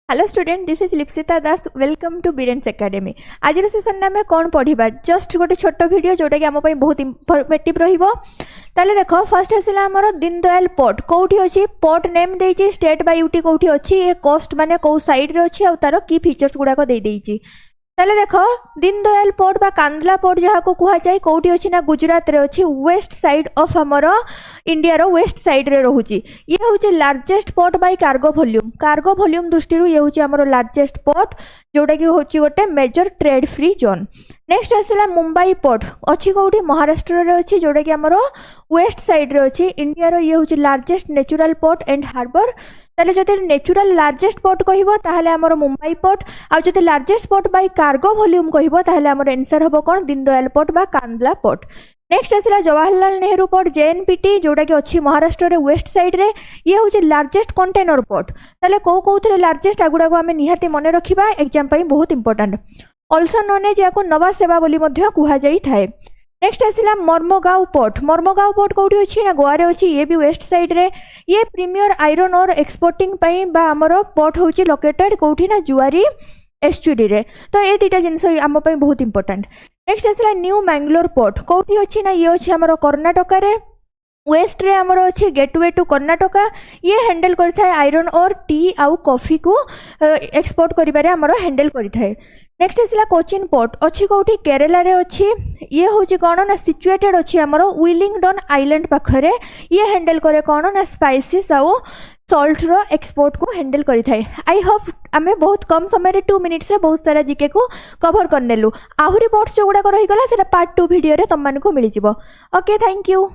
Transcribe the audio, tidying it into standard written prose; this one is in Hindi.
Hello student, this is Lipsita Das. Welcome to Biren's academy. आज सेसन में आम कौन पढ़ा, जस्ट गोटे छोट वीडियो जोटा कि आम बहुत इनफॉर्मेटिव रहिबो। ताले देखो, फर्स्ट आसला आमर दीनदयाल पोर्ट कौटी अच्छी, पोर्ट नेम देइछि, स्टेट बाय यूटी कौटी अच्छी, ये कोस्ट माने कौ साइड रे अच्छी, आ तार की फीचर्स गुड़ाक दे देइछि। ताले देखो, दीनदयाल पोर्ट बा कांदला पोर्ट जहाँ को कह जाए कौटी अच्छी ना गुजरात रे अच्छी, वेस्ट साइड ऑफ हमर इंडिया रो वेस्ट साइड रे रहूची। ये हूँ largest port by cargo volume दृष्टि ये हूँ हमर लार्जेस्ट पोर्ट जोटा कि हूँ गोटे major trade free zone. Next आसला मुंबई पोर्ट अच्छी कौटी, महाराष्ट्र रे अच्छी, जोटा कि हमर वेस्ट साइड रे अच्छी। इंडिया रो ये हूँ largest natural port and harbour. ताले जदि नेचुरल लार्जेस्ट पोर्ट कहबो ताहले हमर मुंबई पोर्ट, आ जदि largest port by cargo volume कहबो ताहले हमर आंसर हबो कोन, दीनदयाल पोर्ट बा कांदला पोर्ट। नेक्स्ट आसला जवाहरलाल नेहरू पोर्ट जेएनपीटी, जोटा कि अच्छी महाराष्ट्र रे वेस्ट साइड रे। ये हूँ लार्जेस्ट कंटेनर पोर्ट। ताले कौ लार्जेस्ट आगुड़ा को आम निहाती मन रखा, एग्जाम पाई बहुत इंपोर्टेंट। ऑल्सो नोन एज याको नवा सेवा बोली मध्य कुहा जाई थाए। नेक्स्ट आसला मर्मगांव पोर्ट कौटी अच्छी ना गोवा रे अच्छी, ये भी वेस्ट साइड रे। ये प्रीमियर आयरन ओर एक्सपोर्टिंग पई बा हमर पोर्ट होची लोकेटेड कौटी ना जुआरी एस्चुरी रे। तो ये दुटा जिनस आम पई बहुत इंपोर्टेंट। नेक्स्ट आसला न्यू मैंगलोर पोर्ट कौटी अच्छी ना, ये अच्छी हमर कर्नाटका रे, वेस्ट रे हमर अच्छी गेटवे टू कर्नाटका। ये हैंडल करथाय आयरन और टी आउ कॉफी को एक्सपोर्ट करिबारे हमर हैंडल करथाय। नेक्स्ट आसला कोचिन पोर्ट अच्छी कौटी, केरला रे अच्छी। ये हूँ कौन ना सिचुएटेड अच्छी हमर विलिंगडन आइलैंड पाखरे। ये हैंडल करे कौन ना स्पाइसेस आउ सॉल्ट रो एक्सपोर्ट को हैंडल करिथाय। आई होप आमे बहुत कम समय 2 मिनिट्स रे बहुत सारा जीके को कवर करनेलु। आहुरी पोर्ट्स जो गुडा रही गला सेटा पार्ट 2 वीडियो रे तम मानको मिली जिवो। Okay, thank you.